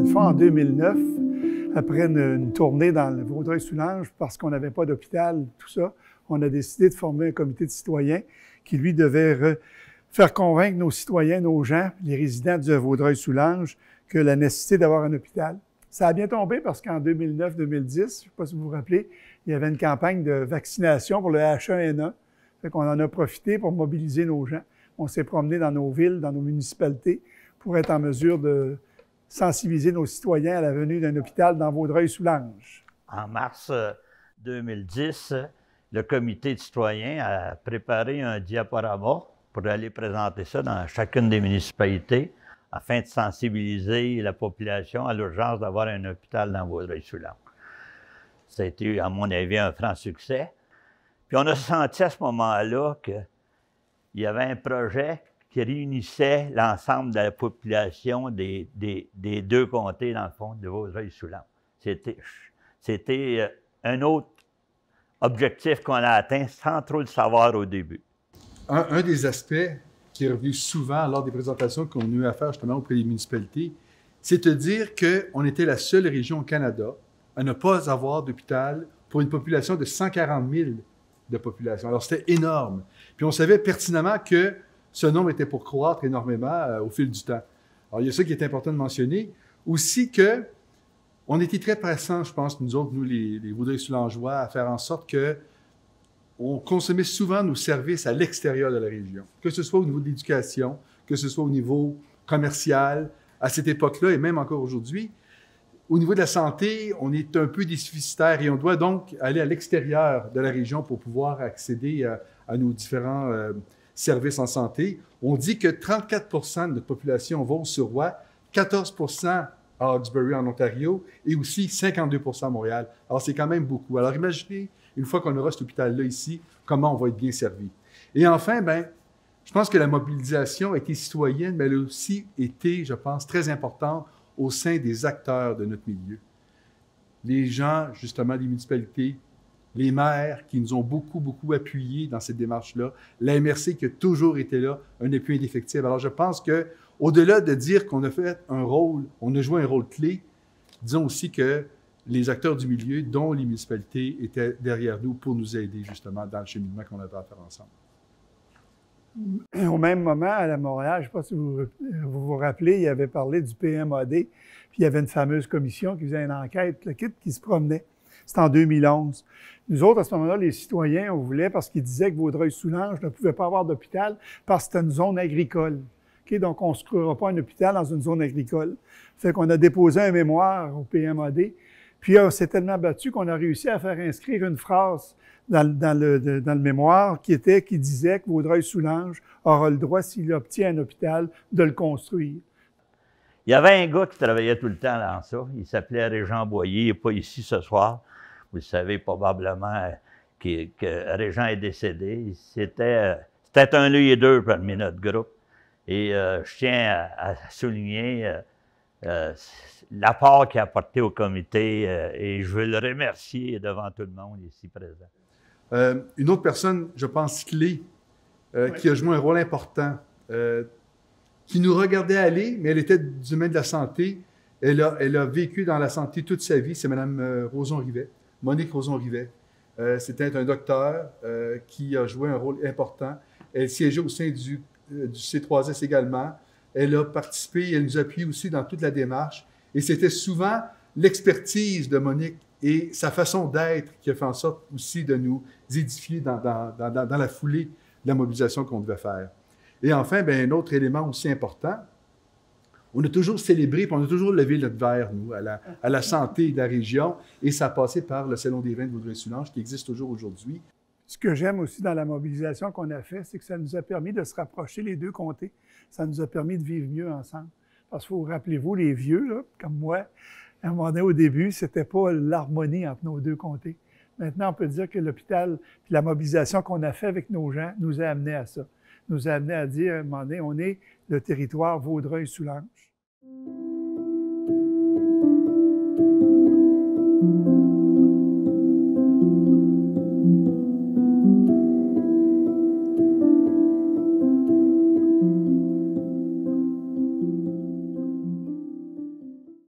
une fois, en 2009, après une tournée dans le Vaudreuil-Soulanges, parce qu'on n'avait pas d'hôpital, tout ça, on a décidé de former un comité de citoyens qui, lui, devait faire convaincre nos citoyens, nos gens, les résidents de Vaudreuil-Soulanges, que la nécessité d'avoir un hôpital. Ça a bien tombé parce qu'en 2009-2010, je ne sais pas si vous vous rappelez, il y avait une campagne de vaccination pour le H1N1. Fait qu'on en a profité pour mobiliser nos gens. On s'est promené dans nos villes, dans nos municipalités, pour être en mesure de sensibiliser nos citoyens à la venue d'un hôpital dans Vaudreuil-Soulanges. En mars 2010, le comité de citoyens a préparé un diaporama pour aller présenter ça dans chacune des municipalités afin de sensibiliser la population à l'urgence d'avoir un hôpital dans Vaudreuil-Soulanges. Ça a été, à mon avis, un franc succès. Puis on a senti à ce moment-là qu'il y avait un projet qui réunissait l'ensemble de la population des deux comtés, dans le fond, de Vaudreuil-Soulanges. C'était un autre objectif qu'on a atteint sans trop le savoir au début. Un des aspects qui est revenu souvent lors des présentations qu'on a eu à faire justement auprès des municipalités, c'est de dire qu'on était la seule région au Canada à ne pas avoir d'hôpital pour une population de 140 000 de population. Alors, c'était énorme. Puis on savait pertinemment que ce nombre était pour croître énormément au fil du temps. Alors, il y a ça qui est important de mentionner. Aussi que on était très pressants, je pense, nous autres, les Vaudreuil-Soulangeois, à faire en sorte que on consommait souvent nos services à l'extérieur de la région, que ce soit au niveau de l'éducation, que ce soit au niveau commercial, à cette époque-là et même encore aujourd'hui. Au niveau de la santé, on est un peu déficitaire et on doit donc aller à l'extérieur de la région pour pouvoir accéder à nos différents services en santé. On dit que 34 % de notre population va au Suroît, 14 % à Hawkesbury en Ontario et aussi 52 % à Montréal. Alors, c'est quand même beaucoup. Alors, imaginez, une fois qu'on aura cet hôpital-là ici, comment on va être bien servi. Et enfin, je pense que la mobilisation a été citoyenne, mais elle a aussi été, je pense, très importante au sein des acteurs de notre milieu. Les gens, justement, des municipalités, les maires qui nous ont beaucoup, beaucoup appuyés dans cette démarche-là, la MRC qui a toujours été là, un appui indéfectible. Alors, je pense qu'au-delà de dire qu'on a fait un rôle, on a joué un rôle clé, disons aussi que les acteurs du milieu, dont les municipalités, étaient derrière nous pour nous aider, justement, dans le cheminement qu'on avait à faire ensemble. Au même moment, à la Montréal, je ne sais pas si vous vous rappelez, il avait parlé du PMAD, puis il y avait une fameuse commission qui faisait une enquête, le kit qui se promenait. C'était en 2011. Nous autres, à ce moment-là, les citoyens, on voulait, parce qu'ils disaient que Vaudreuil-Soulanges ne pouvait pas avoir d'hôpital parce que c'était une zone agricole. Okay? Donc, on ne se créera pas un hôpital dans une zone agricole. Fait qu'on a déposé un mémoire au PMAD, puis on s'est tellement battu qu'on a réussi à faire inscrire une phrase dans le mémoire qui disait que Vaudreuil-Soulanges aura le droit, s'il obtient un hôpital, de le construire. Il y avait un gars qui travaillait tout le temps dans ça. Il s'appelait Régent Boyer. Il n'est pas ici ce soir. Vous le savez probablement que Régent est décédé. C'était un leader parmi notre groupe. Et je tiens à souligner l'apport qu'il a apporté au comité et je veux le remercier devant tout le monde ici présent. Une autre personne, je pense, clé, qui a joué un rôle important, qui nous regardait aller, mais elle était du domaine de la santé. Elle a vécu dans la santé toute sa vie. C'est Mme Roson-Rivet, Monique Roson-Rivet. C'était un docteur qui a joué un rôle important. Elle siégeait au sein du C3S également. Elle a participé, elle nous a appuyé aussi dans toute la démarche. Et c'était souvent l'expertise de Monique et sa façon d'être qui a fait en sorte aussi de nous édifier dans la foulée de la mobilisation qu'on devait faire. Et enfin, un autre élément aussi important, on a toujours célébré, puis on a toujours levé notre verre, nous, à la santé de la région, et ça a passé par le Salon des vins de Vaudreuil-Soulanges, qui existe toujours aujourd'hui. Ce que j'aime aussi dans la mobilisation qu'on a faite, c'est que ça nous a permis de se rapprocher les deux comtés. Ça nous a permis de vivre mieux ensemble. Parce que rappelez-vous, les vieux, là, comme moi, à un moment donné, au début, c'était pas l'harmonie entre nos deux comtés. Maintenant, on peut dire que l'hôpital, puis la mobilisation qu'on a fait avec nos gens, nous a amené à ça. Nous a amené à dire, à un moment donné, on est le territoire Vaudreuil-Soulanges.